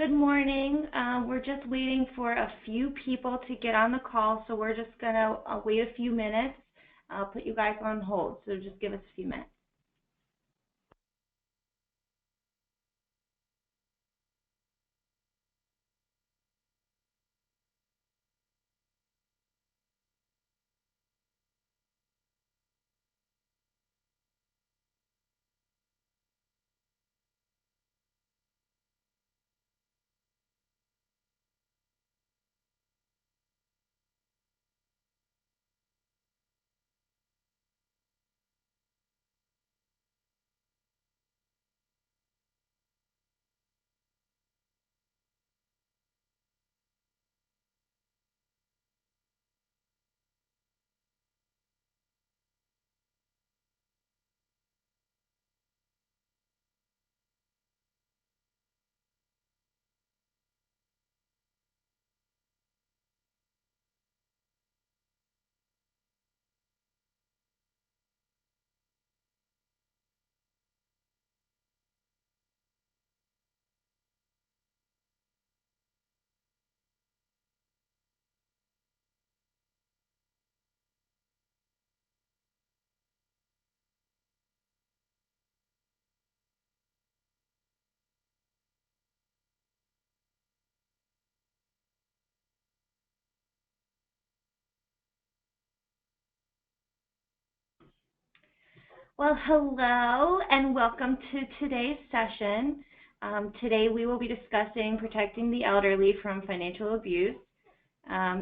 Good morning. We're just waiting for a few people to get on the call, so we're just going to wait a few minutes. I'll put you guys on hold, so just give us a few minutes. Well, hello and welcome to today's session. Today we will be discussing protecting the elderly from financial abuse.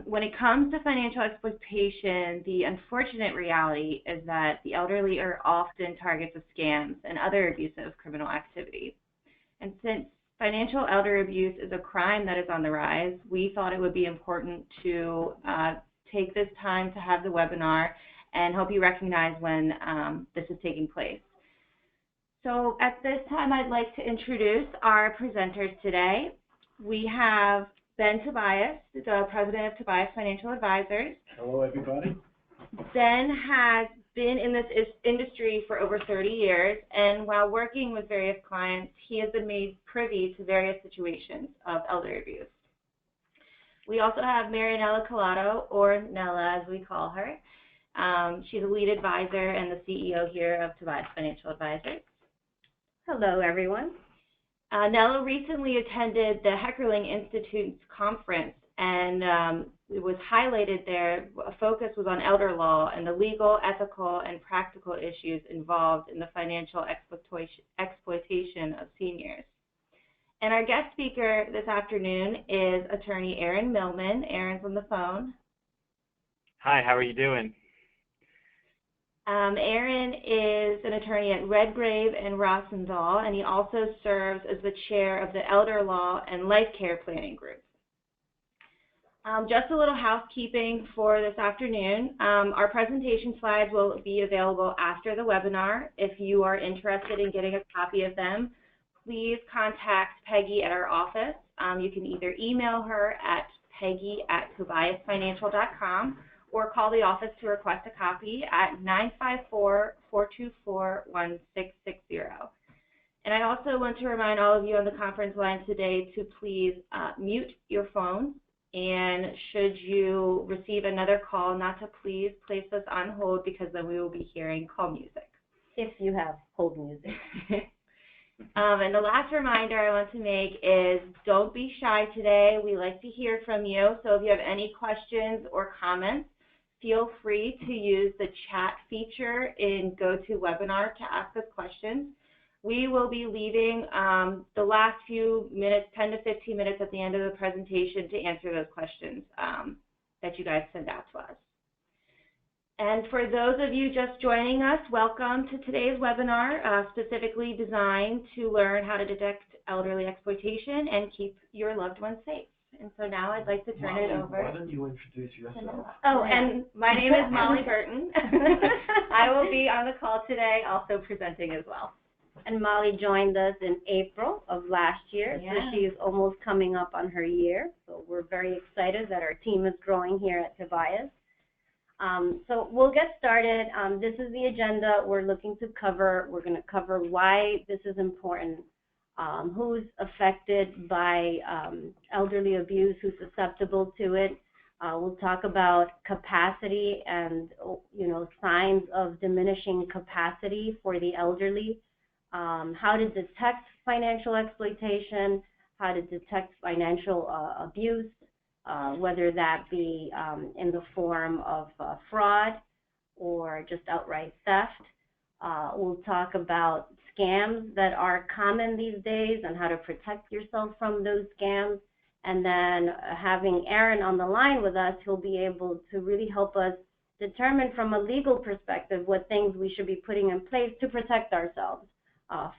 When it comes to financial exploitation, the unfortunate reality is that the elderly are often targets of scams and other abusive criminal activity. And since financial elder abuse is a crime that is on the rise, we thought it would be important to take this time to have the webinar and help you recognize when this is taking place. So at this time, I'd like to introduce our presenters today. We have Ben Tobias, the president of Tobias Financial Advisors. Hello, everybody. Ben has been in this industry for over 30 years, and while working with various clients, he has been made privy to various situations of elder abuse. We also have Marianella Collado, or Nella as we call her. She's a lead advisor and the CEO here of Tobias Financial Advisors. Hello, everyone. Nella recently attended the Heckerling Institute's conference, and it was highlighted there. A focus was on elder law and the legal, ethical, and practical issues involved in the financial exploitation of seniors. And our guest speaker this afternoon is attorney Aaron Millman. Aaron's on the phone. Hi, how are you doing? Aaron is an attorney at Redgrave and Rosenthal, and he also serves as the chair of the Elder Law and Life Care Planning Group. Just a little housekeeping for this afternoon. Our presentation slides will be available after the webinar. If you are interested in getting a copy of them, please contact Peggy at our office. You can either email her at peggy@tobiasfinancial.com or call the office to request a copy at 954-424-1660. And I also want to remind all of you on the conference line today to please mute your phone, and should you receive another call, not to please place us on hold, because then we will be hearing call music. If you have hold music. And the last reminder I want to make is don't be shy today. We like to hear from you, so if you have any questions or comments, feel free to use the chat feature in GoToWebinar to ask us questions. We will be leaving the last few minutes, 10 to 15 minutes at the end of the presentation to answer those questions that you guys send out to us. And for those of you just joining us, welcome to today's webinar, specifically designed to learn how to detect elderly exploitation and keep your loved ones safe. And so now I'd like to turn it over. Why don't you introduce yourself? Oh, and my name is Molly Burton. I will be on the call today, also presenting as well. And Molly joined us in April of last year, Yeah. so she's almost coming up on her year. So we're very excited that our team is growing here at Tobias. So we'll get started. This is the agenda we're looking to cover. We're going to cover why this is important. who's affected by elderly abuse, who's susceptible to it. We'll talk about capacity and, signs of diminishing capacity for the elderly, how to detect financial exploitation, how to detect financial abuse, whether that be in the form of fraud or just outright theft. We'll talk about scams that are common these days and how to protect yourself from those scams. And then having Aaron on the line with us, he'll be able to really help us determine from a legal perspective what things we should be putting in place to protect ourselves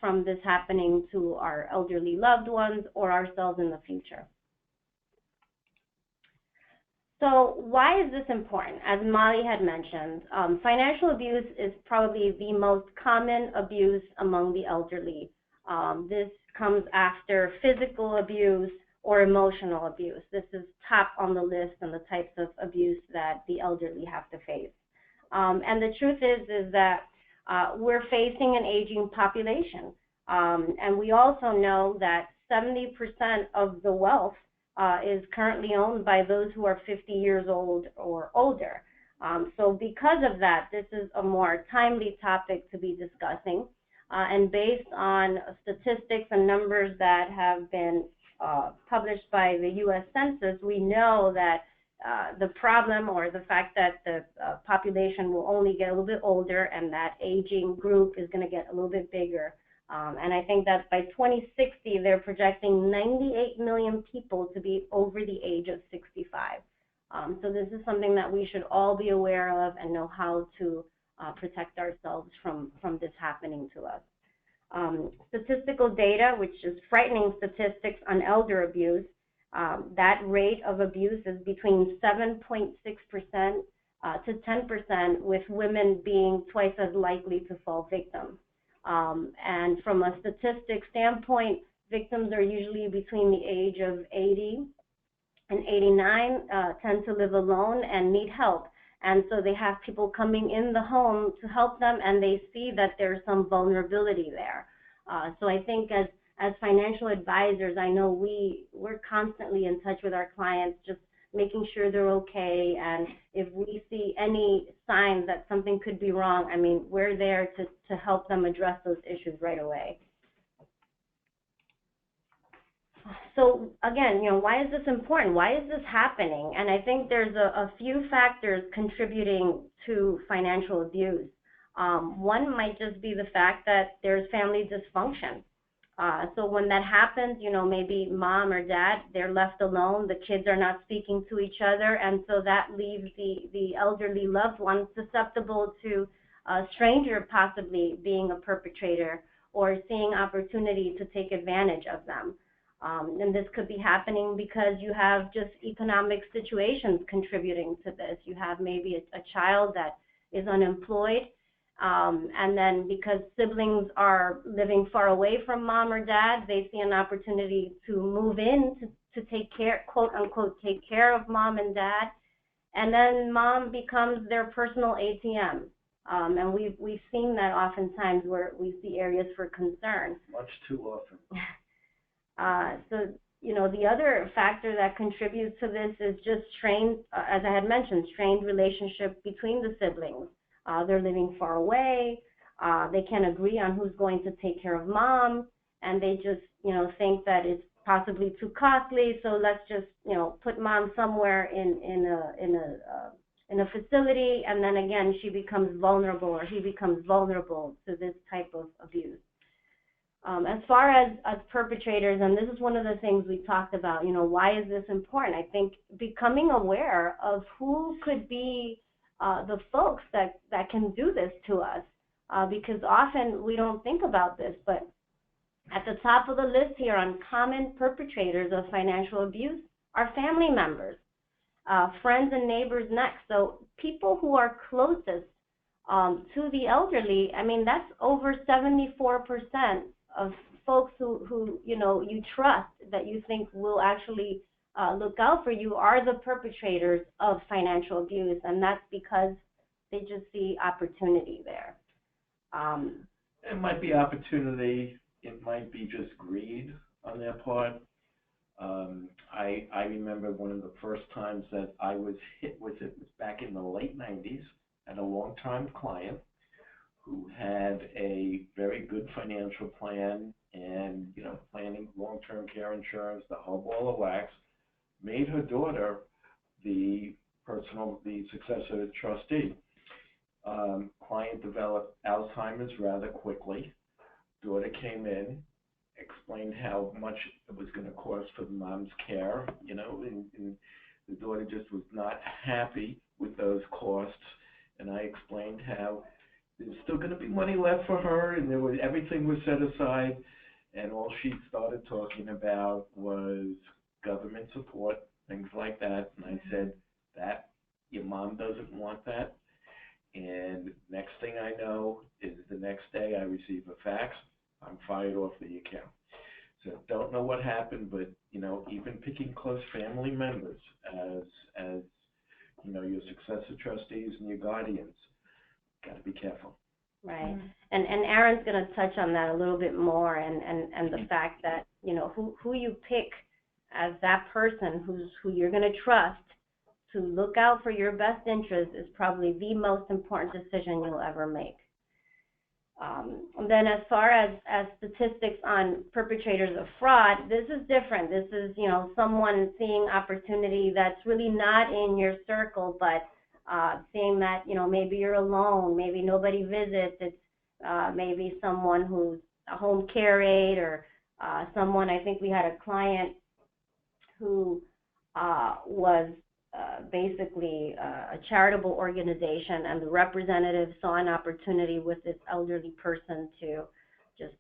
from this happening to our elderly loved ones or ourselves in the future. So why is this important? As Molly had mentioned, financial abuse is probably the most common abuse among the elderly. This comes after physical abuse or emotional abuse. This is top on the list and the types of abuse that the elderly have to face. And the truth is that we're facing an aging population. And we also know that 70% of the wealth is currently owned by those who are 50 years old or older. So because of that, this is a more timely topic to be discussing. And based on statistics and numbers that have been published by the U.S. Census, we know that the problem or the fact that the population will only get a little bit older and that aging group is going to get a little bit bigger. And I think that by 2060, they're projecting 98 million people to be over the age of 65. So this is something that we should all be aware of and know how to protect ourselves from this happening to us. Statistical data, which is frightening statistics on elder abuse, that rate of abuse is between 7.6% to 10%, with women being twice as likely to fall victim. And from a statistics standpoint, victims are usually between the age of 80 and 89, tend to live alone and need help. And so they have people coming in the home to help them, and they see that there's some vulnerability there. So I think as financial advisors, I know we're constantly in touch with our clients, just making sure they're okay. And if we see any signs that something could be wrong, I mean, we're there to help them address those issues right away. So again, why is this important? Why is this happening? And I think there's a few factors contributing to financial abuse. One might just be the fact that there's family dysfunction. So when that happens, maybe mom or dad, they're left alone, the kids are not speaking to each other, and so that leaves the elderly loved one susceptible to a stranger possibly being a perpetrator or seeing opportunity to take advantage of them. And this could be happening because you have just economic situations contributing to this. You have maybe a child that is unemployed, and then because siblings are living far away from mom or dad, they see an opportunity to move in to take care, quote unquote, take care of mom and dad, and then mom becomes their personal ATM. And we've seen that oftentimes where we see areas for concern. Much too often. So, the other factor that contributes to this is just strained, as I had mentioned, strained relationship between the siblings. They're living far away. They can't agree on who's going to take care of mom, and they just, think that it's possibly too costly. So let's just, put mom somewhere in a facility, and then again she becomes vulnerable or he becomes vulnerable to this type of abuse. As far as perpetrators, and this is one of the things we talked about, why is this important? I think becoming aware of who could be the folks that can do this to us, because often we don't think about this, but at the top of the list here on common perpetrators of financial abuse are family members, friends and neighbors next. So people who are closest to the elderly, I mean, that's over 74% of folks who you trust, that you think will actually look out for you, are the perpetrators of financial abuse, and that's because they just see opportunity there. It might be opportunity it might be just greed on their part. I remember one of the first times that I was hit with it was back in the late 90s. I had a long-time client who had a very good financial plan and, planning long-term care insurance, the whole ball of wax, made her daughter the successor trustee. Client developed Alzheimer's rather quickly. Daughter came in, explained how much it was going to cost for the mom's care, and the daughter just was not happy with those costs. And I explained how there's still going to be money left for her, and everything was set aside, and all she started talking about was government support, things like that. And I said, that your mom doesn't want that. And next thing I know is the next day I receive a fax. I'm fired off the account. So don't know what happened, but even picking close family members as your successor trustees and your guardians, got to be careful. Right. And Aaron's going to touch on that a little bit more, and the fact that who you pick as that person who you're going to trust to look out for your best interest is probably the most important decision you'll ever make. And then as far as statistics on perpetrators of fraud, this is different. This is, someone seeing opportunity that's really not in your circle, but seeing that, maybe you're alone, maybe nobody visits, it's maybe someone who's a home care aide, or someone, I think we had a client who was basically a charitable organization, and the representative saw an opportunity with this elderly person to just,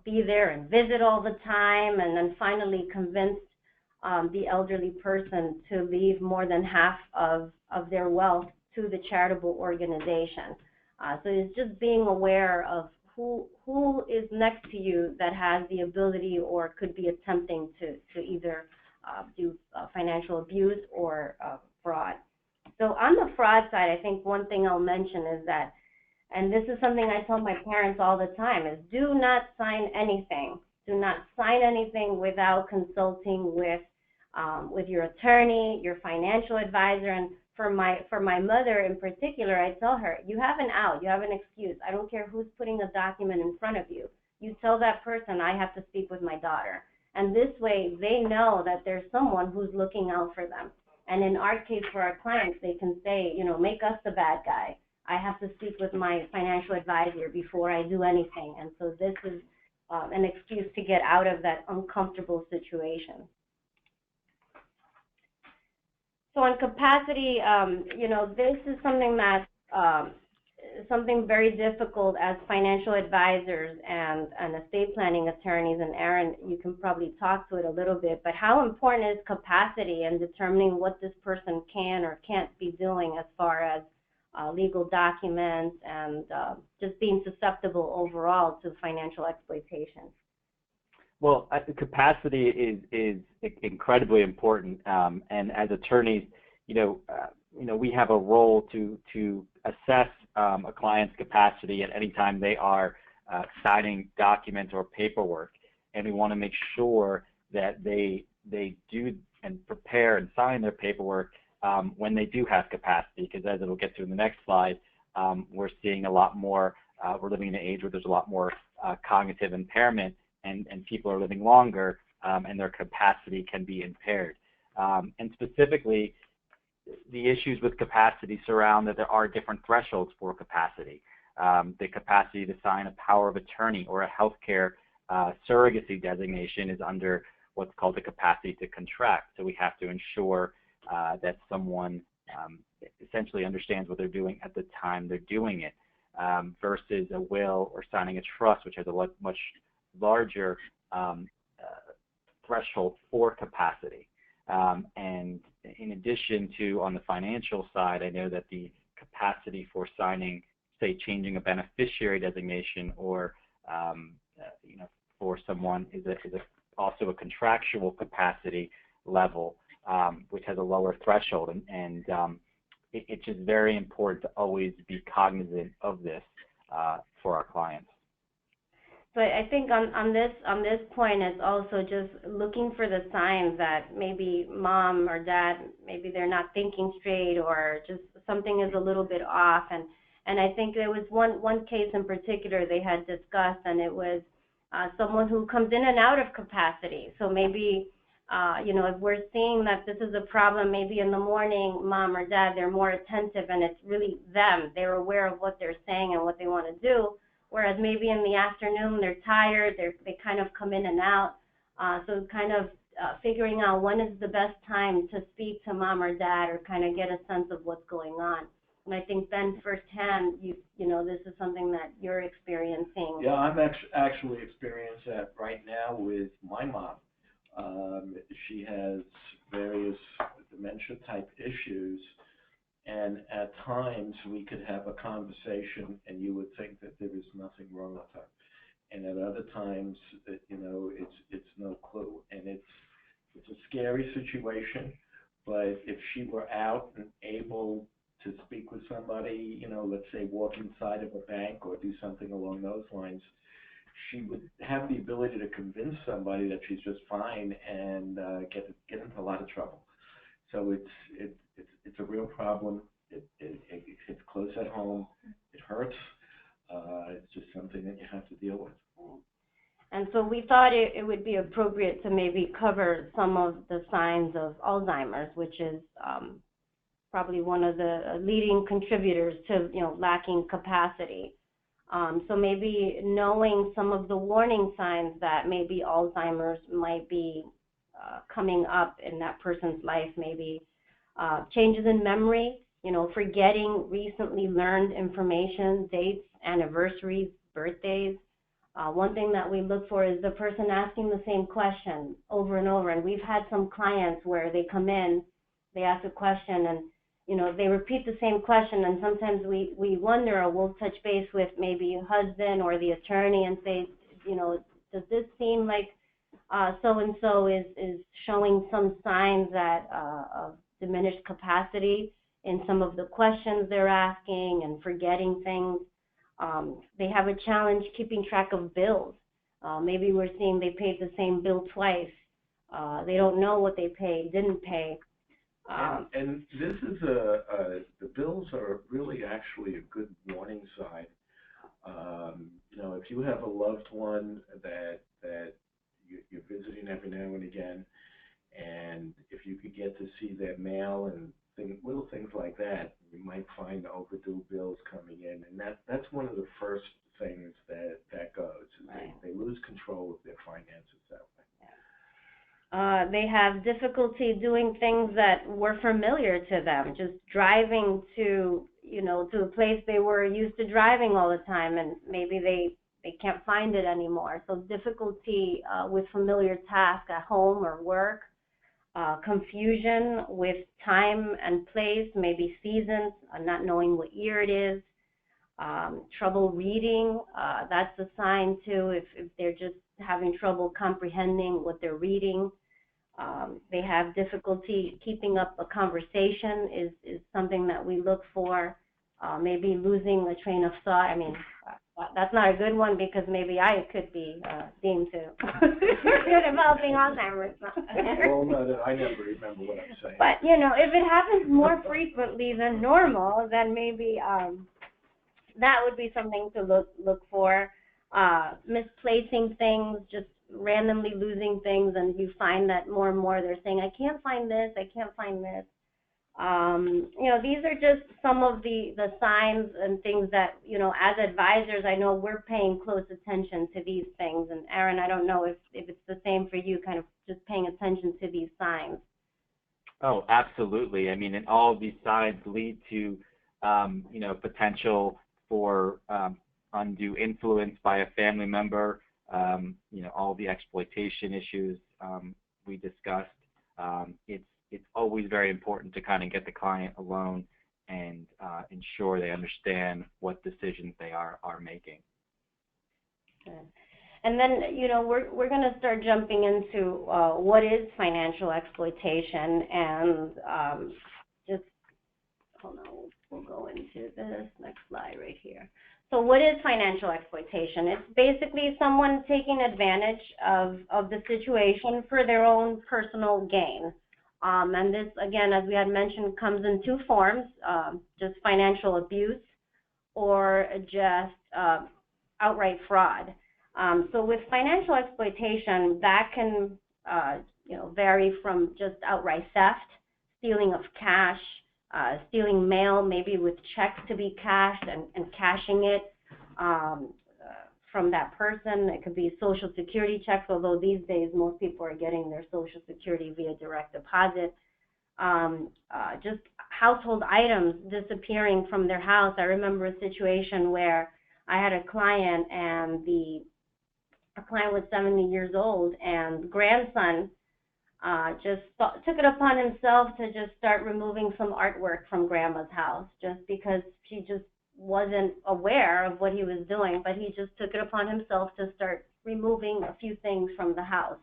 be there and visit all the time, and then finally convinced the elderly person to leave more than half of their wealth to the charitable organization. So it's just being aware of who is next to you that has the ability or could be attempting to either do financial abuse or fraud. So on the fraud side, I think one thing I'll mention is that, and this is something I tell my parents all the time, is do not sign anything. Do not sign anything without consulting with your attorney, your financial advisor. And for my mother in particular, I tell her, you have an out, you have an excuse. I don't care who's putting a document in front of you. You tell that person, I have to speak with my daughter. And this way, they know that there's someone who's looking out for them. And in our case, for our clients, they can say, make us the bad guy. I have to speak with my financial advisor before I do anything. And so this is an excuse to get out of that uncomfortable situation. So on capacity, this is something that's something very difficult as financial advisors and estate planning attorneys, and Aaron, you can probably talk to it a little bit, but how important is capacity in determining what this person can or can't be doing as far as legal documents and just being susceptible overall to financial exploitation? Well, capacity is incredibly important, and as attorneys, we have a role to assess a client's capacity at any time they are signing documents or paperwork, and we want to make sure that they do and prepare and sign their paperwork when they do have capacity, because as it'll get to in the next slide, we're seeing a lot more, we're living in an age where there's a lot more cognitive impairment, and people are living longer, and their capacity can be impaired. And specifically, the issues with capacity surround that there are different thresholds for capacity. The capacity to sign a power of attorney or a healthcare surrogacy designation is under what's called the capacity to contract. So we have to ensure that someone essentially understands what they're doing at the time they're doing it, versus a will or signing a trust, which has a much larger threshold for capacity. And in addition to, on the financial side, I know that the capacity for signing, say, changing a beneficiary designation or for someone is also a contractual capacity level, which has a lower threshold, and it's just very important to always be cognizant of this for our clients. But I think on this point, it's also just looking for the signs that maybe mom or dad, maybe they're not thinking straight, or just something is a little bit off. And I think there was one case in particular they had discussed, and it was someone who comes in and out of capacity. So maybe if we're seeing that this is a problem, maybe in the morning, mom or dad, they're more attentive, and it's really them. They're aware of what they're saying and what they want to do. Whereas maybe in the afternoon, they're tired, they kind of come in and out. So kind of figuring out when is the best time to speak to mom or dad, or kind of get a sense of what's going on. And I think, Ben, firsthand, this is something that you're experiencing. Yeah, I'm actually experiencing that right now with my mom. She has various dementia-type issues, and at times we could have a conversation and you would think that there is nothing wrong with her. And at other times, it's no clue. And it's a scary situation, but if she were out and able to speak with somebody, let's say walk inside of a bank or do something along those lines, she would have the ability to convince somebody that she's just fine and get into a lot of trouble. So it's a real problem. It's close at home. It hurts. It's just something that you have to deal with. And so we thought it would be appropriate to maybe cover some of the signs of Alzheimer's, which is probably one of the leading contributors to lacking capacity. So maybe knowing some of the warning signs that maybe Alzheimer's might be coming up in that person's life, maybe changes in memory, forgetting recently learned information, dates, anniversaries, birthdays. One thing that we look for is the person asking the same question over and over. And we've had some clients where they come in, they ask a question, and they repeat the same question, and sometimes we wonder, or we'll touch base with maybe a husband or the attorney and say, does this seem like so-and-so is showing some signs of diminished capacity in some of the questions they're asking and forgetting things. They have a challenge keeping track of bills. Maybe we're seeing they paid the same bill twice. They don't know what they paid, didn't pay. And this is the bills are really actually a good warning sign. If you have a loved one that you're visiting every now and again, and if you could get to see their mail and little things like that, you might find overdue bills coming in, and that's one of the first things that goes. Right. They lose control of their finances that way. They have difficulty doing things that were familiar to them, just driving to a place they were used to driving all the time, and maybe they can't find it anymore. So difficulty with familiar tasks at home or work, confusion with time and place, maybe seasons, not knowing what year it is, trouble reading. That's a sign too, if they're just having trouble comprehending what they're reading. They have difficulty keeping up a conversation is something that we look for. Maybe losing a train of thought. I mean, that's not a good one, because maybe I could be deemed to developing Alzheimer's. Well, no, I never remember what I'm saying. But, if it happens more frequently than normal, then maybe that would be something to look for. Misplacing things, just randomly losing things, and you find that more and more they're saying, I can't find this, I can't find this. These are just some of the signs and things that, as advisors, I know we're paying close attention to these things. And Aaron, I don't know if it's the same for you, kind of just paying attention to these signs. Oh, absolutely. I mean, and all of these signs lead to, potential for undue influence by a family member, all the exploitation issues we discussed. It's always very important to kind of get the client alone and ensure they understand what decisions they are making. Good. And then, we're going to start jumping into what is financial exploitation, and just hold on, we'll go into this next slide right here. So what is financial exploitation? It's basically someone taking advantage of the situation for their own personal gain. And this, again, as we had mentioned, comes in two forms, just financial abuse or just outright fraud. So with financial exploitation, that can vary from just outright theft, stealing of cash, stealing mail, maybe with checks to be cashed and cashing it from that person. It could be Social Security checks, although these days most people are getting their Social Security via direct deposit. Just household items disappearing from their house. I remember a situation where I had a client, and our client was 70 years old, and the grandson just took it upon himself to just start removing some artwork from grandma's house, just because she just wasn't aware of what he was doing, but he just took it upon himself to start removing a few things from the house.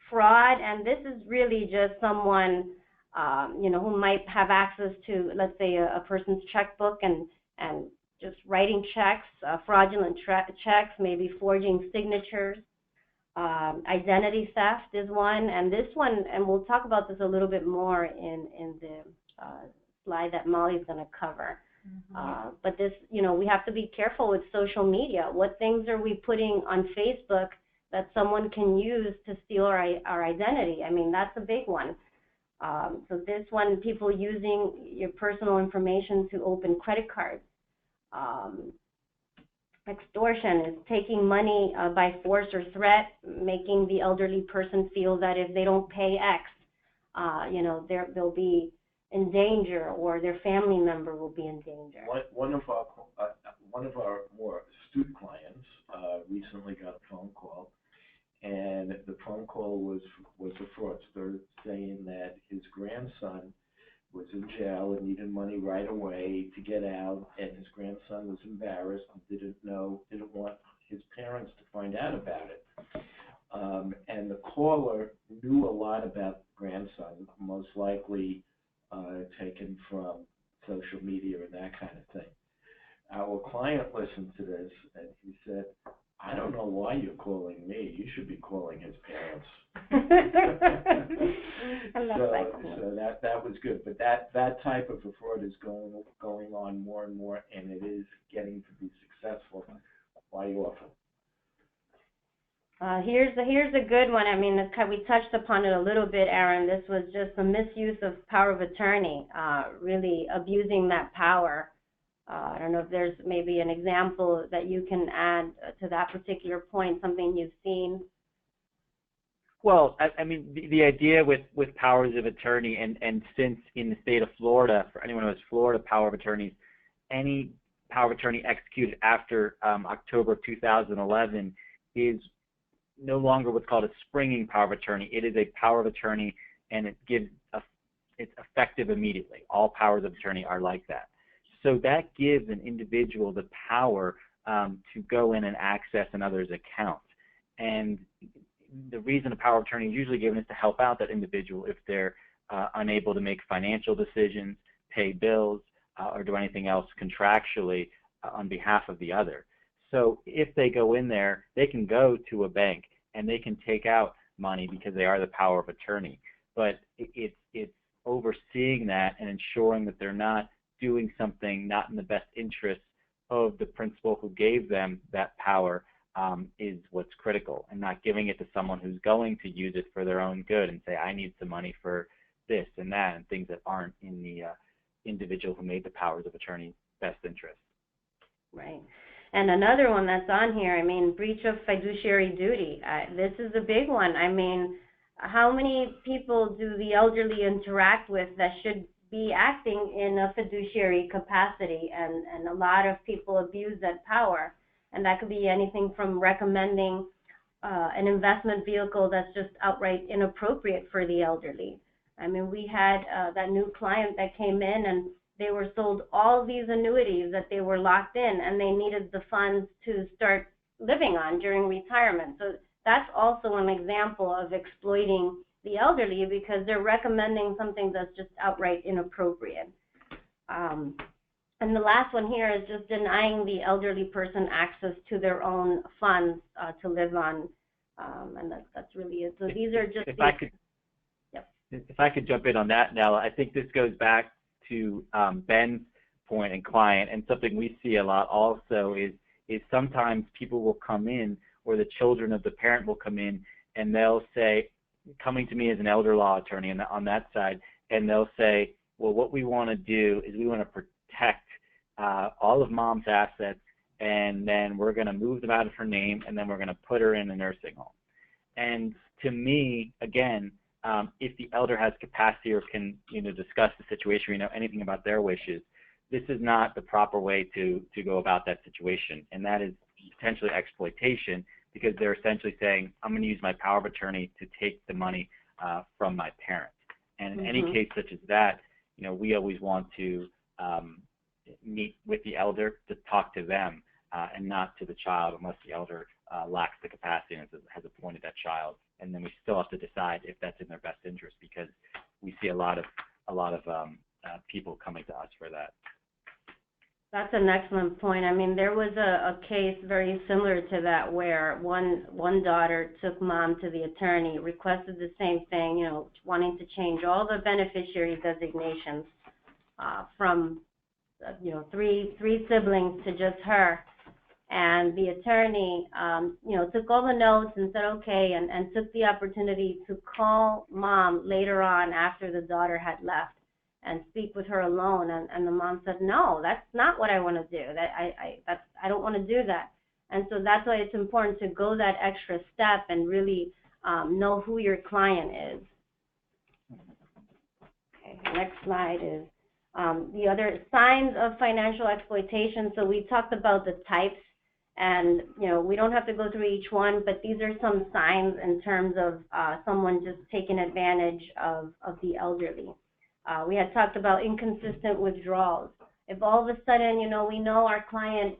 Fraud, and this is really just someone who might have access to, let's say, a person's checkbook and just writing checks, fraudulent checks, maybe forging signatures. Identity theft is one, and this one, and we'll talk about this a little bit more in the slide that Molly's going to cover. But this, we have to be careful with social media. What things are we putting on Facebook that someone can use to steal our identity? I mean, that's a big one. So this one, people using your personal information to open credit cards. Extortion is taking money by force or threat, making the elderly person feel that if they don't pay X, they'll be in danger, or their family member will be in danger. One of our more astute clients recently got a phone call, and the phone call was a fraudster saying that his grandson was in jail and needed money right away to get out, and his grandson was embarrassed and didn't want his parents to find out about it. And the caller knew a lot about the grandson, most likely taken from social media and that kind of thing. Our client listened to this, and he said, "I don't know why you're calling me. You should be calling his parents." So that was good. But that type of a fraud is going on more and more, and it is getting to be successful quite often. Here's a good one. I mean, we touched upon it a little bit, Aaron. This was just the misuse of power of attorney, really abusing that power. I don't know if there's maybe an example that you can add to that particular point, something you've seen. Well, I mean, the idea with powers of attorney, and since in the state of Florida, for anyone who has Florida power of attorneys, any power of attorney executed after October of 2011 is no longer what's called a springing power of attorney. It is a power of attorney, and it's effective immediately. All powers of attorney are like that. So that gives an individual the power to go in and access another's account. And the reason a power of attorney is usually given is to help out that individual if they're unable to make financial decisions, pay bills, or do anything else contractually on behalf of the other. So if they go in there, they can go to a bank and they can take out money because they are the power of attorney. But it's overseeing that and ensuring that they're not doing something not in the best interest of the principal who gave them that power is what's critical, and not giving it to someone who's going to use it for their own good and say, I need some money for this and that, and things that aren't in the individual who made the powers of attorney best interest. Right. And another one that's on here, I mean, breach of fiduciary duty. This is a big one. I mean, how many people do the elderly interact with that should be acting in a fiduciary capacity? And a lot of people abuse that power. And that could be anything from recommending an investment vehicle that's just outright inappropriate for the elderly. I mean, we had that new client that came in, and they were sold all these annuities that they were locked in, and they needed the funds to start living on during retirement. So that's also an example of exploiting the elderly, because they're recommending something that's just outright inappropriate. And the last one here is just denying the elderly person access to their own funds to live on, and that's really it. So these are just if I could jump in on that, Nella, I think this goes back to Ben's point and client, and something we see a lot also is sometimes people will come in, or the children of the parent will come in, and they'll say, coming to me as an elder law attorney on that side, and they'll say, well, what we want to do is we want to protect all of mom's assets, and then we're going to move them out of her name, and then we're going to put her in a nursing home. And to me, again, if the elder has capacity or can, discuss the situation, anything about their wishes, this is not the proper way to go about that situation, and that is potentially exploitation, because they're essentially saying, I'm going to use my power of attorney to take the money from my parent. And in any case such as that, we always want to meet with the elder to talk to them and not to the child, unless the elder lacks the capacity and has appointed that child. And then we still have to decide if that's in their best interest, because we see a lot of people coming to us for that. That's an excellent point. I mean, there was a case very similar to that where one daughter took mom to the attorney, requested the same thing, wanting to change all the beneficiary designations from, three siblings to just her. And the attorney, took all the notes and said, okay, and took the opportunity to call mom later on after the daughter had left and speak with her alone, and the mom said, no, that's not what I want to do. I don't want to do that. And so that's why it's important to go that extra step and really know who your client is. Okay, next slide is the other signs of financial exploitation. So we talked about the types, and we don't have to go through each one, but these are some signs in terms of someone just taking advantage of the elderly. We had talked about inconsistent withdrawals. If all of a sudden, we know our client,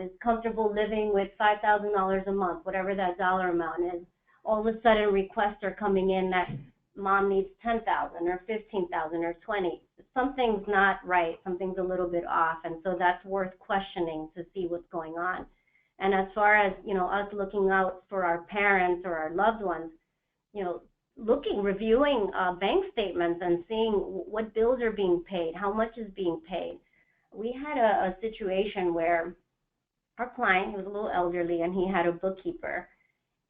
is comfortable living with $5,000 a month, whatever that dollar amount is, all of a sudden requests are coming in that mom needs $10,000 or $15,000 or $20,000. Something's not right. Something's a little bit off, and so that's worth questioning to see what's going on. And as far as us looking out for our parents or our loved ones, reviewing bank statements and seeing what bills are being paid, how much is being paid. We had a situation where our client, he was a little elderly, and he had a bookkeeper,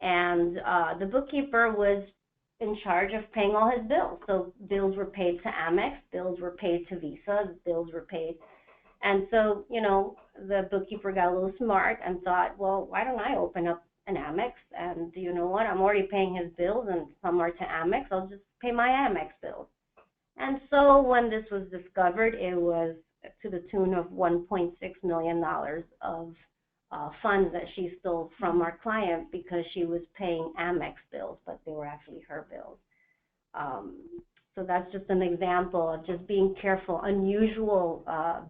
and the bookkeeper was in charge of paying all his bills. So bills were paid to Amex, bills were paid to Visa, bills were paid. And so, the bookkeeper got a little smart and thought, well, why don't I open up an Amex, and you know what, I'm already paying his bills and some are to Amex, I'll just pay my Amex bills. And so when this was discovered, it was to the tune of $1.6 million of funds that she stole from our client because she was paying Amex bills, but they were actually her bills. So that's just an example of just being careful, unusual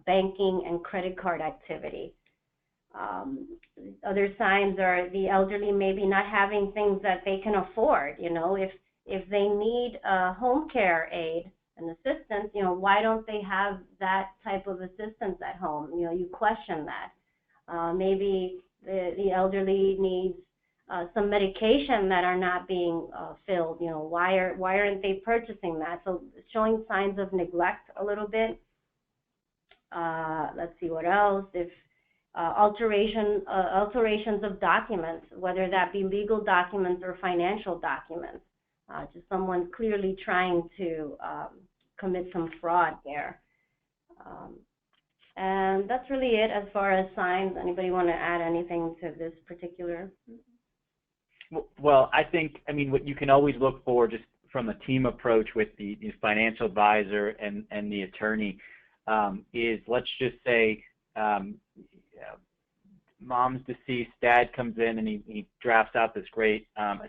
banking and credit card activity. Other signs are the elderly maybe not having things that they can afford. If they need home care aid and assistance, why don't they have that type of assistance at home? You question that. Maybe the elderly needs some medication that are not being filled. Why aren't they purchasing that? So showing signs of neglect a little bit. Let's see what else. If alterations of documents, whether that be legal documents or financial documents, just someone clearly trying to commit some fraud there. And that's really it as far as signs. Anybody want to add anything to this particular? Well, I mean, what you can always look for just from a team approach with the financial advisor and the attorney is, let's just say, mom's deceased, dad comes in and he drafts out this great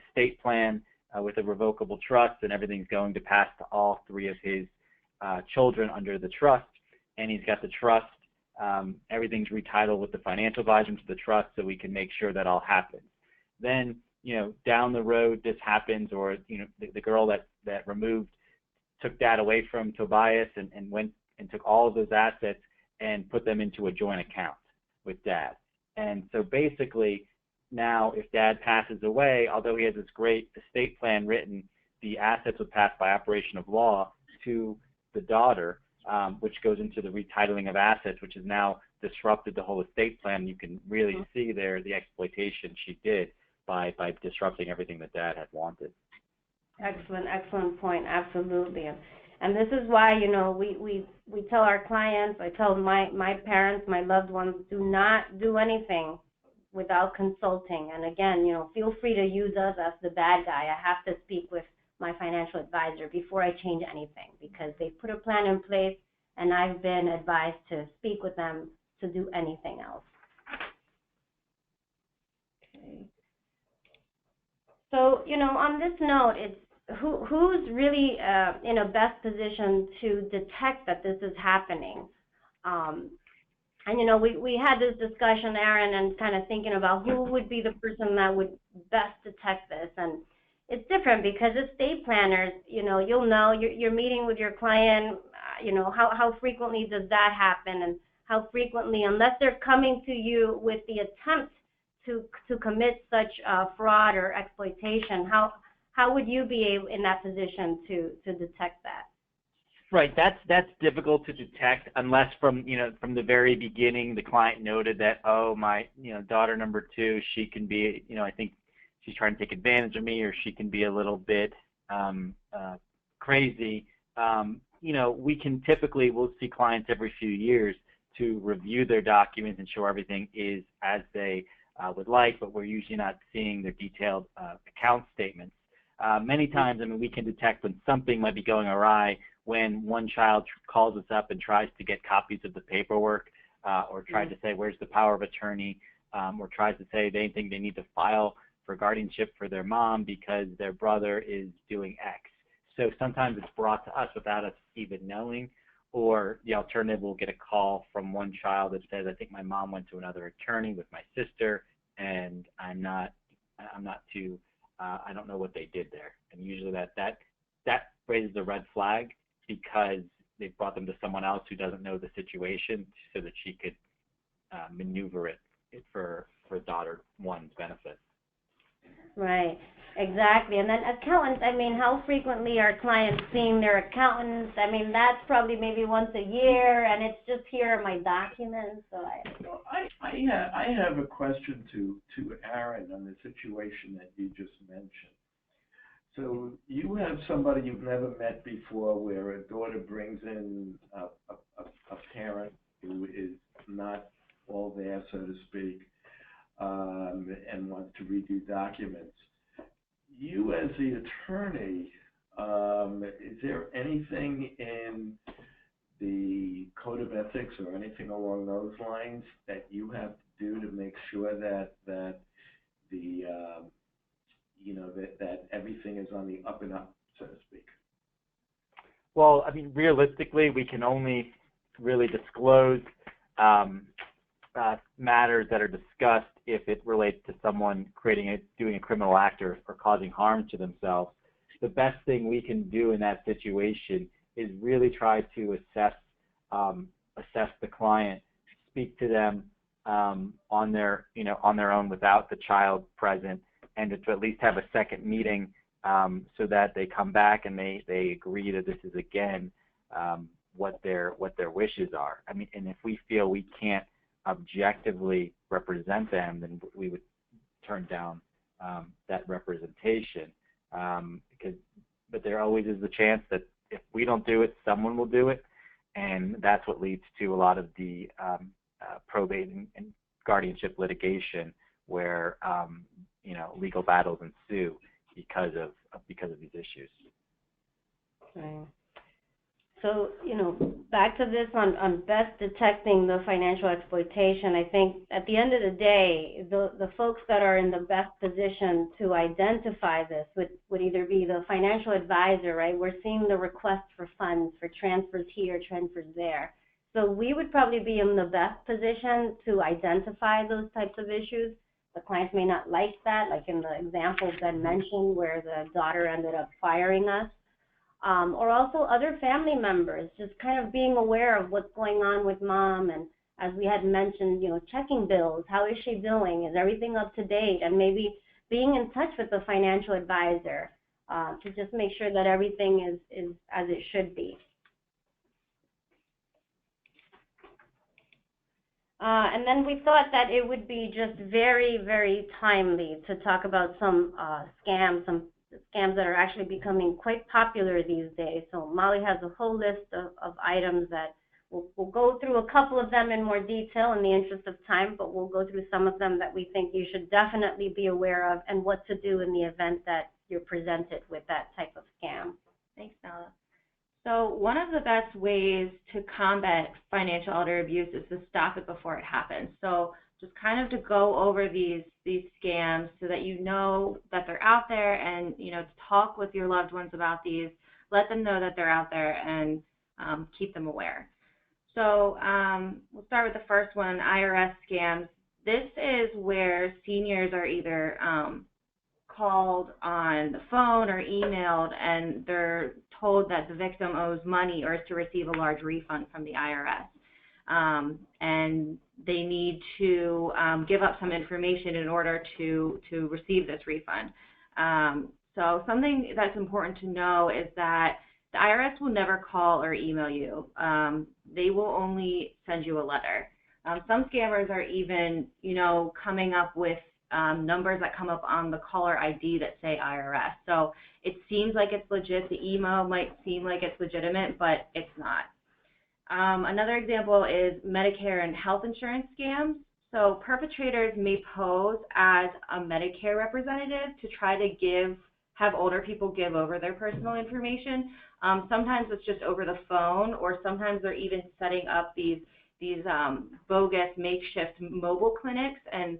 estate plan with a revocable trust, and everything's going to pass to all three of his children under the trust, and he's got the trust, everything's retitled with the financial advisor to the trust so we can make sure that all happens. Then, down the road this happens, or, the girl that removed took dad away from Tobias and went and took all of those assets and put them into a joint account with dad. And so basically, now if dad passes away, although he has this great estate plan written, the assets would pass by operation of law to the daughter, which goes into the retitling of assets, which has now disrupted the whole estate plan. You can really see there the exploitation she did by disrupting everything that dad had wanted. Excellent point. Absolutely. And this is why, we tell our clients, I tell my parents, my loved ones, do not do anything without consulting. And again, feel free to use us as the bad guy. I have to speak with my financial advisor before I change anything, because they put a plan in place and I've been advised to speak with them to do anything else. Okay. So, on this note, it's who's really in a best position to detect that this is happening. And, we had this discussion, Aaron, and kind of thinking about who would be the person that would best detect this. And it's different because estate planners, you'll know you're meeting with your client, how frequently does that happen, and how frequently, unless they're coming to you with the attempt to commit such fraud or exploitation, how would you be in that position to detect that? Right, that's difficult to detect unless from the very beginning the client noted that, oh, my daughter number 2, she can be, I think she's trying to take advantage of me, or she can be a little bit crazy. We can typically, we'll see clients every few years to review their documents and show everything is as they would like, but we're usually not seeing their detailed account statements. Many times, we can detect when something might be going awry when one child calls us up and tries to get copies of the paperwork, or tries to say, where's the power of attorney, or tries to say they think they need to file for guardianship for their mom because their brother is doing X. So sometimes it's brought to us without us even knowing, or the alternative, we'll get a call from one child that says, I think my mom went to another attorney with my sister, and I don't know what they did there. And usually that raises a red flag, because they've brought them to someone else who doesn't know the situation, so that she could maneuver it for daughter one's benefit. Right, exactly. And then accountants, how frequently are clients seeing their accountants? That's probably maybe once a year, and it's just here are my documents. So I have a question to Aaron on the situation that you just mentioned. So you have somebody you've never met before, where a daughter brings in a parent who is not all there, so to speak, and wants to redo documents. You, as the attorney, is there anything in the code of ethics or anything along those lines that you have to do to make sure that the that everything is on the up and up, so to speak? Well, realistically, we can only really disclose matters that are discussed if it relates to someone doing a criminal act or causing harm to themselves. The best thing we can do in that situation is really try to assess the client, speak to them on their own without the child present, and to at least have a second meeting so that they come back and they agree that this is again what their wishes are. And if we feel we can't objectively represent them, then we would turn down that representation. But there always is the chance that if we don't do it, someone will do it, and that's what leads to a lot of the probate and guardianship litigation, where legal battles ensue because of these issues. Right. So, back to this on best detecting the financial exploitation, I think at the end of the day, the folks that are in the best position to identify this would either be the financial advisor, right? We're seeing the request for funds, for transfers here, transfers there. So we would probably be in the best position to identify those types of issues. The clients may not like that, like in the example Ben mentioned where the daughter ended up firing us. or also other family members, just kind of being aware of what's going on with mom, and as we had mentioned, checking bills, how is she doing, is everything up to date, and maybe being in touch with the financial advisor to just make sure that everything is as it should be. And then we thought that it would be just very, very timely to talk about some scams that are actually becoming quite popular these days. So Molly has a whole list of items that we'll go through a couple of them in more detail in the interest of time, but we'll go through some of them that we think you should definitely be aware of and what to do in the event that you're presented with that type of scam. Thanks, Nella. So one of the best ways to combat financial elder abuse is to stop it before it happens. So just kind of to go over these scams so that you know that they're out there, and to talk with your loved ones about these, let them know that they're out there, and keep them aware. So we'll start with the first one, IRS scams. This is where seniors are either called on the phone or emailed, and they're told that the victim owes money or is to receive a large refund from the IRS. And they need to give up some information in order to receive this refund. So something that's important to know is that the IRS will never call or email you. They will only send you a letter. Some scammers are even, coming up with numbers that come up on the caller ID that say IRS. So it seems like it's legit. The email might seem like it's legitimate, but it's not. Another example is Medicare and health insurance scams. So perpetrators may pose as a Medicare representative to try to have older people give over their personal information. Sometimes it's just over the phone, or sometimes they're even setting up these bogus makeshift mobile clinics, and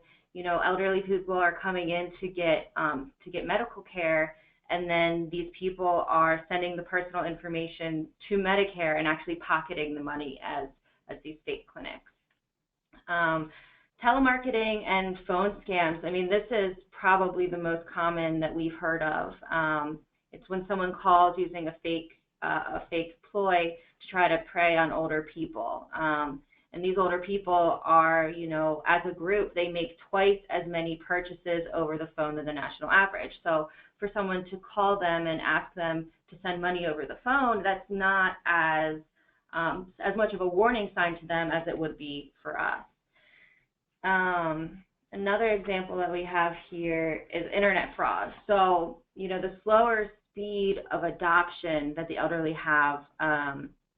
elderly people are coming in to get medical care, and then these people are sending the personal information to Medicare and actually pocketing the money as these fake clinics. Telemarketing and phone scams. I mean, this is probably the most common that we've heard of. It's when someone calls using a fake ploy to try to prey on older people. And these older people are, as a group, they make twice as many purchases over the phone than the national average. So for someone to call them and ask them to send money over the phone, that's not as much of a warning sign to them as it would be for us. Another example that we have here is internet fraud. So, the slower speed of adoption that the elderly have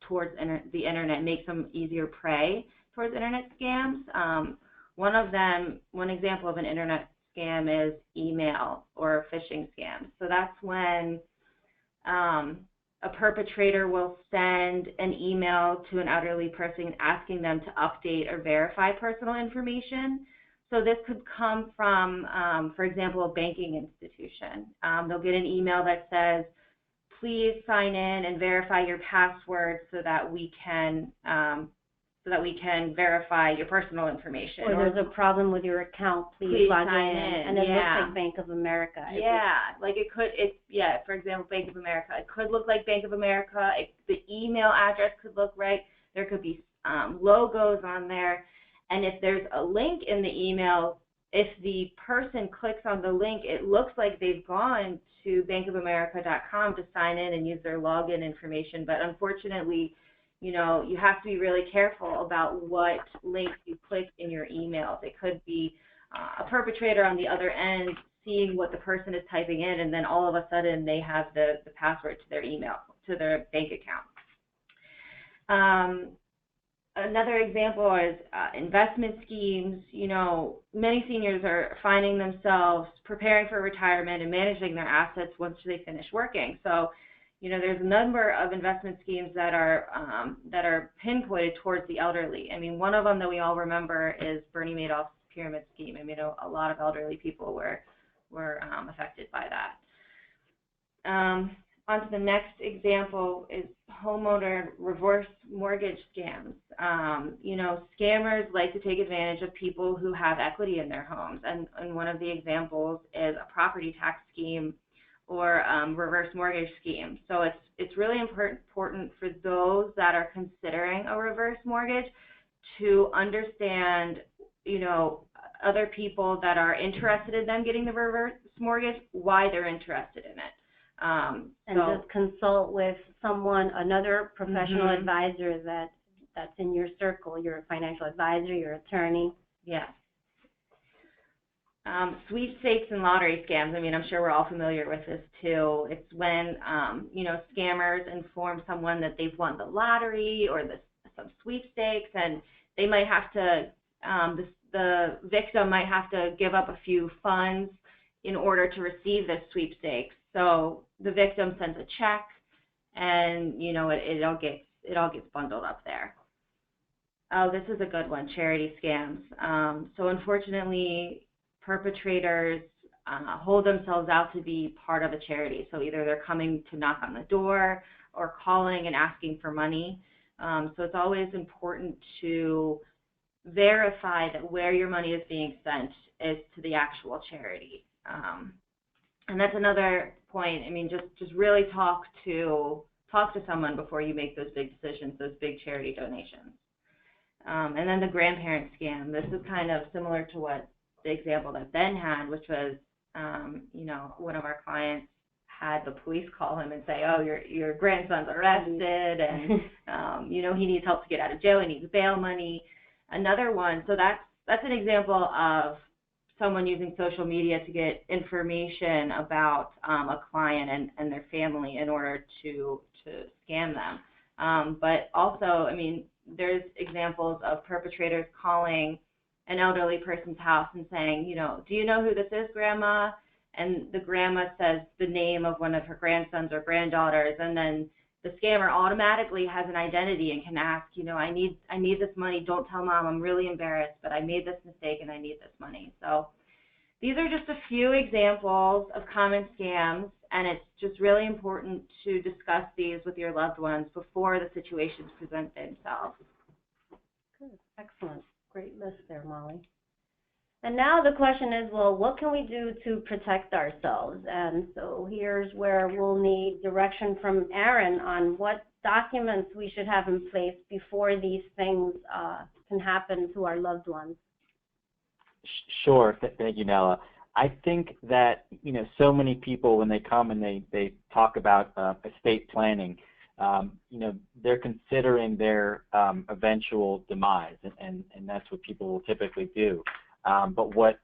towards the internet makes them easier prey towards internet scams. One example of an internet scam is email or phishing scams. So that's when a perpetrator will send an email to an elderly person asking them to update or verify personal information. So this could come from, for example, a banking institution. They'll get an email that says, please sign in and verify your password so that we can verify your personal information. Or there's a problem with your account, please log in. And it looks like Bank of America. For example, Bank of America. It could look like Bank of America. The email address could look right. There could be logos on there. And if there's a link in the email, if the person clicks on the link, it looks like they've gone to bankofamerica.com to sign in and use their login information. But unfortunately, you have to be really careful about what links you click in your emails. It could be a perpetrator on the other end seeing what the person is typing in, and then all of a sudden they have the password to their email, to their bank account. Another example is investment schemes. Many seniors are finding themselves preparing for retirement and managing their assets once they finish working. So, there's a number of investment schemes that are pinpointed towards the elderly. I mean, one of them that we all remember is Bernie Madoff's pyramid scheme. I mean, a lot of elderly people were affected by that. On to the next example is homeowner reverse mortgage scams. Scammers like to take advantage of people who have equity in their homes. And one of the examples is a property tax scheme or reverse mortgage schemes. So it's really important for those that are considering a reverse mortgage to understand, other people that are interested in them getting the reverse mortgage, why they're interested in it. And just consult with another professional advisor that's in your circle, your financial advisor, your attorney. Yeah. Sweepstakes and lottery scams. I mean, I'm sure we're all familiar with this too. It's when, scammers inform someone that they've won the lottery or some sweepstakes, and they might have to, the victim might have to give up a few funds in order to receive this sweepstakes. So the victim sends a check, and it all gets bundled up there. Oh, this is a good one: charity scams. So unfortunately, perpetrators hold themselves out to be part of a charity. So either they're coming to knock on the door or calling and asking for money. So it's always important to verify that where your money is being sent is to the actual charity. And that's another point. I mean, just really talk to someone before you make those big decisions, those big charity donations. And then the grandparent scam. This is kind of similar to what the example that Ben had, which was, one of our clients had the police call him and say, oh, your grandson's arrested, and, he needs help to get out of jail, he needs bail money. Another one, so that's an example of someone using social media to get information about a client and their family in order to scam them. But also, I mean, there's examples of perpetrators calling an elderly person's house and saying, do you know who this is, Grandma? And the grandma says the name of one of her grandsons or granddaughters, and then the scammer automatically has an identity and can ask, I need this money. Don't tell Mom. I'm really embarrassed, but I made this mistake and I need this money. So these are just a few examples of common scams, and it's just really important to discuss these with your loved ones before the situations present themselves. Good. Excellent. Great list there, Molly. And now the question is, well, what can we do to protect ourselves? And so here's where we'll need direction from Aaron on what documents we should have in place before these things can happen to our loved ones. Sure. Thank you, Nella. I think that, so many people, when they come and they talk about estate planning, they're considering their eventual demise, and that's what people will typically do. But what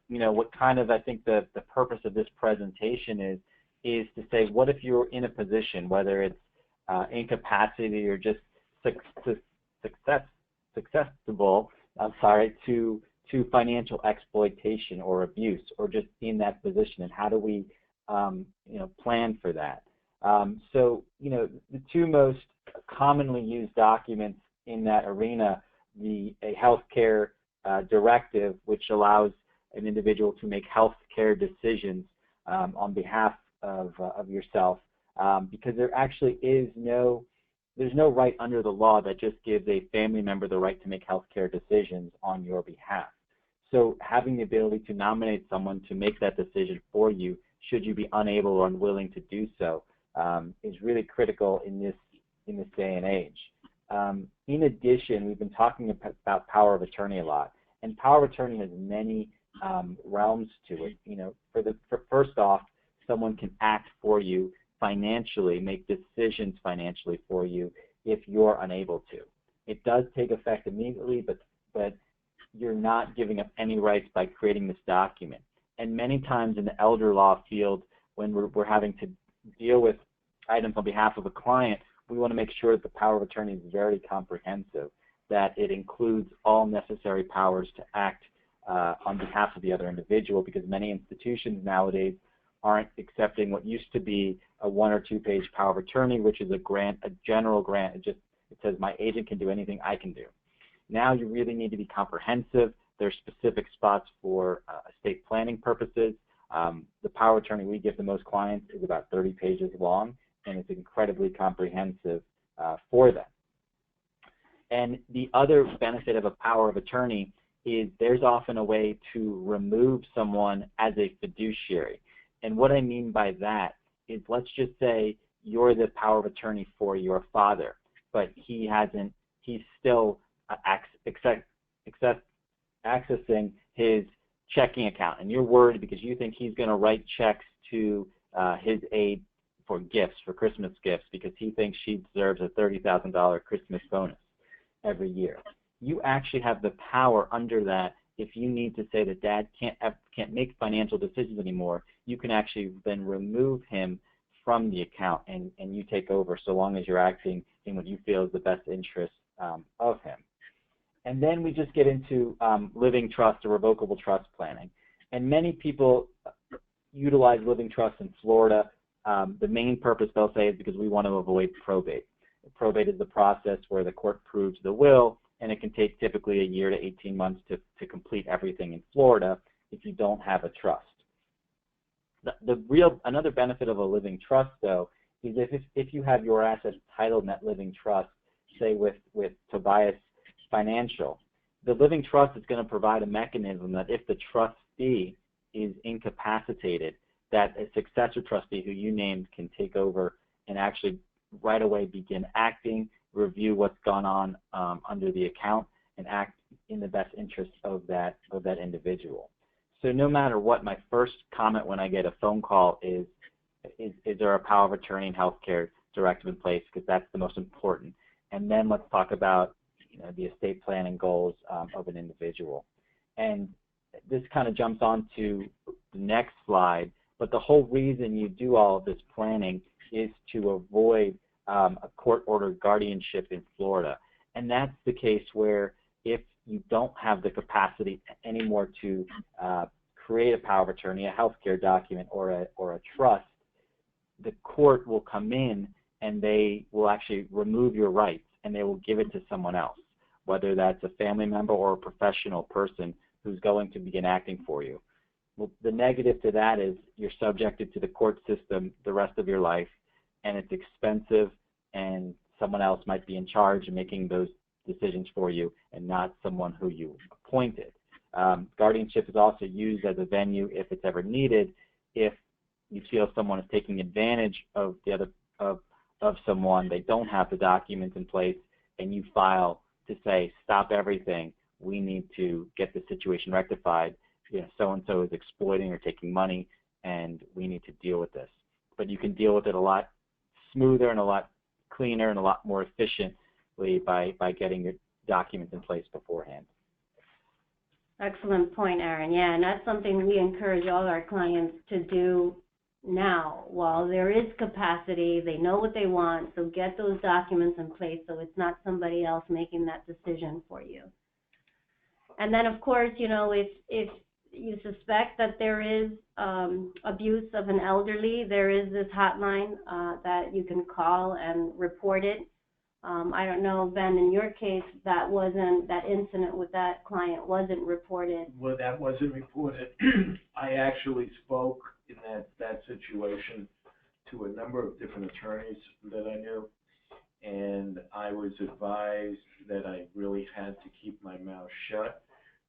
kind of, I think the purpose of this presentation is to say, what if you're in a position, whether it's incapacity or just susceptible, to financial exploitation or abuse, or just in that position, and how do we, plan for that? So, the two most commonly used documents in that arena, a healthcare directive, which allows an individual to make healthcare decisions on behalf of yourself, because there actually there's no right under the law that just gives a family member the right to make healthcare decisions on your behalf. So having the ability to nominate someone to make that decision for you, should you be unable or unwilling to do so, is really critical in this day and age. In addition, we've been talking about power of attorney a lot, and power of attorney has many realms to it. First off, someone can act for you financially, make decisions financially for you if you're unable to. It does take effect immediately, but you're not giving up any rights by creating this document. And many times in the elder law field, when we're having to deal with items on behalf of a client, we want to make sure that the power of attorney is very comprehensive, that it includes all necessary powers to act on behalf of the other individual, because many institutions nowadays aren't accepting what used to be a 1 or 2 page power of attorney, which is a general grant. It says my agent can do anything I can do. Now you really need to be comprehensive. There's specific spots for estate planning purposes. The power of attorney we give to most clients is about 30 pages long, and it's incredibly comprehensive for them. And the other benefit of a power of attorney is there's often a way to remove someone as a fiduciary. And what I mean by that is let's just say you're the power of attorney for your father, but he's still accessing his checking account, and you're worried because you think he's going to write checks to his aide for gifts, for Christmas gifts, because he thinks she deserves a $30,000 Christmas bonus every year. You actually have the power under that. If you need to say that dad can't make financial decisions anymore, you can actually then remove him from the account, and you take over, so long as you're acting in what you feel is the best interest of him. And then we just get into living trust or revocable trust planning. And many people utilize living trust in Florida. The main purpose, they'll say, is because we want to avoid probate. Probate is the process where the court proves the will, and it can take typically a year to 18 months to complete everything in Florida if you don't have a trust. Another benefit of a living trust, though, is if you have your assets titled in that living trust, say with Tobias Financial, the living trust is going to provide a mechanism that if the trustee is incapacitated, that a successor trustee who you named can take over and actually right away begin acting, review what's gone on under the account, and act in the best interest of that individual. So no matter what, my first comment when I get a phone call is there a power of attorney and healthcare directive in place, because that's the most important. And then let's talk about the estate planning goals of an individual. And this kind of jumps on to the next slide, but the whole reason you do all of this planning is to avoid a court-ordered guardianship in Florida. And that's the case where if you don't have the capacity anymore to create a power of attorney, a healthcare document, or a trust, the court will come in and they will actually remove your rights and they will give it to someone else, whether that's a family member or a professional person who's going to begin acting for you. Well, the negative to that is you're subjected to the court system the rest of your life, and it's expensive, and someone else might be in charge of making those decisions for you and not someone who you appointed. Guardianship is also used as a venue if it's ever needed, if you feel someone is taking advantage of someone, they don't have the documents in place, and you file to say, stop everything, we need to get the situation rectified, so-and-so is exploiting or taking money, and we need to deal with this. But you can deal with it a lot smoother and a lot cleaner and a lot more efficiently by getting your documents in place beforehand. Excellent point, Aaron. Yeah, and that's something we encourage all our clients to do now. While there is capacity, they know what they want, so get those documents in place so it's not somebody else making that decision for you. And then, of course, if you suspect that there is abuse of an elderly, there is this hotline that you can call and report it. I don't know, Ben, in your case, that incident with that client wasn't reported. Well, that wasn't reported. I actually spoke in that situation to a number of different attorneys that I knew, and I was advised that I really had to keep my mouth shut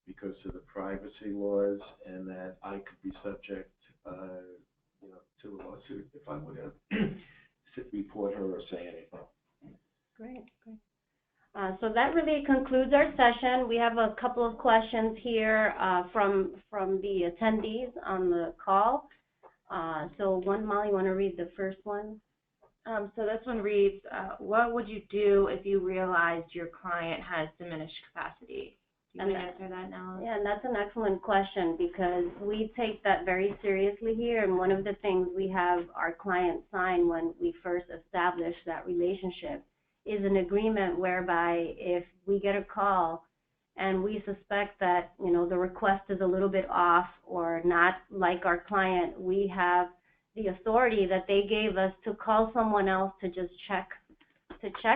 because of the privacy laws, and that I could be subject to a lawsuit if I were to report her or say anything. Great. So that really concludes our session. We have a couple of questions here from the attendees on the call. So Molly, you want to read the first one? So this one reads, what would you do if you realized your client has diminished capacity? You can answer that now. Yeah, and that's an excellent question because we take that very seriously here, and one of the things we have our clients sign when we first establish that relationship is an agreement whereby if we get a call and we suspect that, the request is a little bit off or not like our client, we have the authority that they gave us to call someone else to just check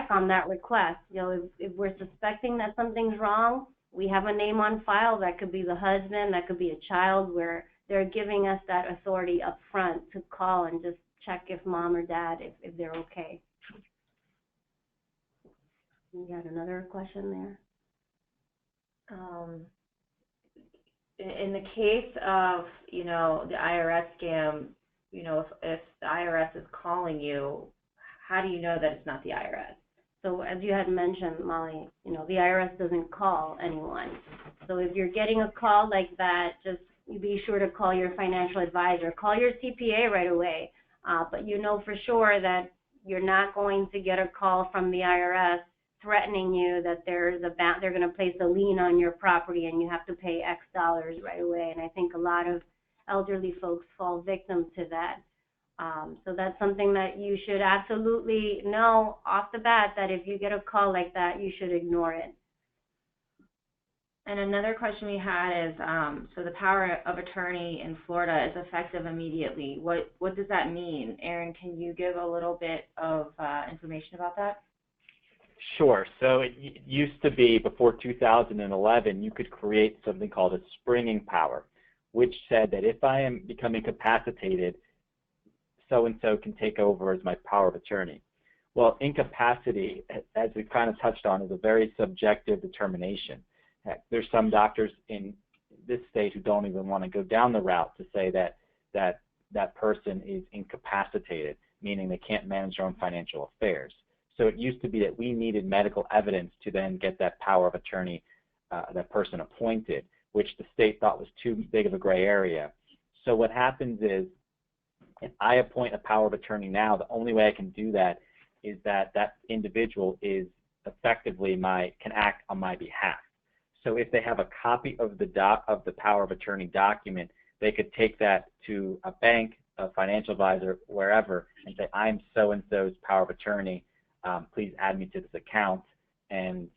on that request. If we're suspecting that something's wrong, we have a name on file. That could be the husband, that could be a child, where they're giving us that authority up front to call and just check if mom or dad, if they're okay. You got another question there? In the case of, the IRS scam, you know, if the IRS is calling you, how do you know that it's not the IRS? So as you had mentioned, Molly, you know, the IRS doesn't call anyone. So if you're getting a call like that, just be sure to call your financial advisor, call your CPA right away. But you know for sure that you're not going to get a call from the IRS threatening you that they're going to place a lien on your property and you have to pay X dollars right away. And I think a lot of elderly folks fall victim to that. So that's something that you should absolutely know off the bat, that if you get a call like that, you should ignore it. And another question we had is, so the power of attorney in Florida is effective immediately. What does that mean? Aaron, can you give a little bit of information about that? Sure. So it used to be, before 2011, you could create something called a springing power, which said that if I am becoming incapacitated, so-and-so can take over as my power of attorney. Well, incapacity, as we've kind of touched on, is a very subjective determination. Heck, there's some doctors in this state who don't even want to go down the route to say that person is incapacitated, meaning they can't manage their own financial affairs. So it used to be that we needed medical evidence to then get that power of attorney, that person appointed, which the state thought was too big of a gray area. So what happens is, if I appoint a power of attorney now, the only way I can do that is that that individual is effectively can act on my behalf. So if they have a copy of the power of attorney document, they could take that to a bank, a financial advisor, wherever, and say, I'm so-and-so's power of attorney. Please add me to this account, and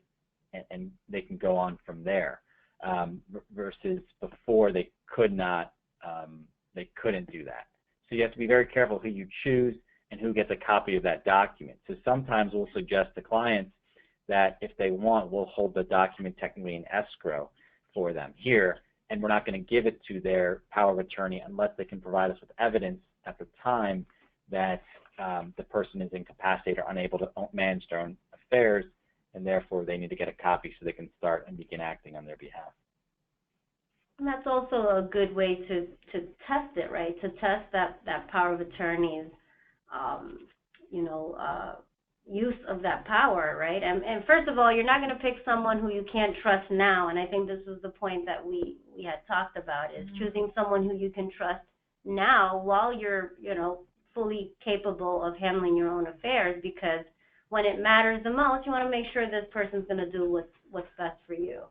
they can go on from there. Versus before, they couldn't do that. So you have to be very careful who you choose and who gets a copy of that document. So sometimes we'll suggest to clients that if they want, we'll hold the document technically in escrow for them here, and we're not going to give it to their power of attorney unless they can provide us with evidence at the time that the person is incapacitated or unable to manage their own affairs, and therefore they need to get a copy so they can start and begin acting on their behalf. And that's also a good way to test it, right? To test that power of attorney's, use of that power, right? And first of all, you're not going to pick someone who you can't trust now. And I think this was the point that we had talked about, is choosing someone who you can trust now while you're, fully capable of handling your own affairs, because when it matters the most, you want to make sure this person's going to do what's best for you.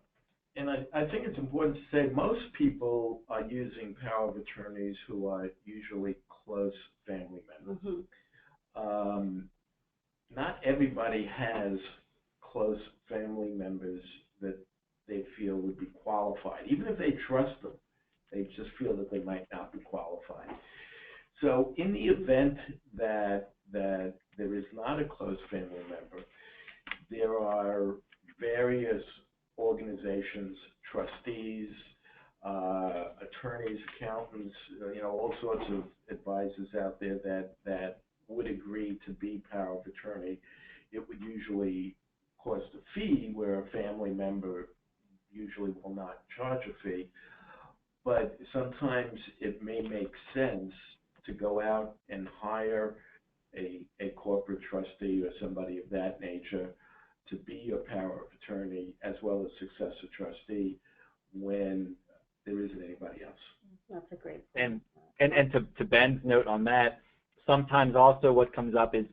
And I think it's important to say most people are using power of attorneys who are usually close family members. Mm-hmm. Not everybody has close family members that they feel would be qualified. Even if they trust them, they just feel that they might not be qualified. So in the event that there is not a close family member, there are various organizations, trustees, attorneys, accountants, all sorts of advisors out there that would agree to be power of attorney. It would usually cost a fee, where a family member usually will not charge a fee. But sometimes it may make sense to go out and hire a corporate trustee or somebody of that nature to be your power of attorney as well as successor trustee when there isn't anybody else. That's a great point. And to Ben's note on that, sometimes also what comes up is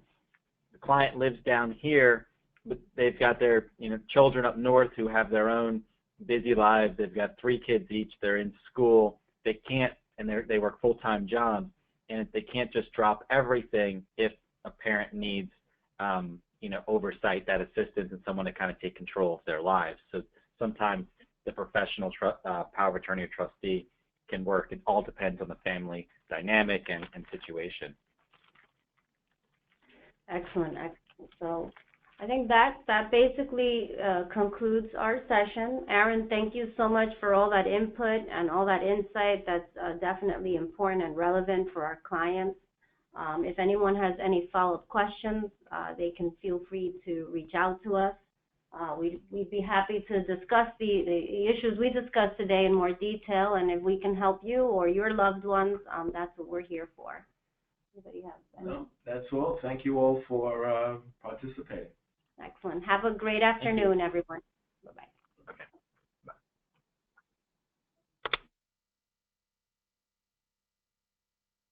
the client lives down here, but they've got their children up north who have their own busy lives. They've got 3 kids each. They're in school. They can't, and they work full-time jobs, and they can't just drop everything if a parent needs oversight, that assistance, and someone to kind of take control of their lives. So sometimes the professional power of attorney or trustee can work. It all depends on the family dynamic and situation. Excellent. So I think that basically concludes our session. Aaron, thank you so much for all that input and all that insight. That's definitely important and relevant for our clients. If anyone has any follow-up questions, they can feel free to reach out to us. We'd be happy to discuss the issues we discussed today in more detail, and if we can help you or your loved ones, that's what we're here for. Anybody have any? No, that's all. Thank you all for participating. Excellent. Have a great afternoon, everyone. Bye-bye.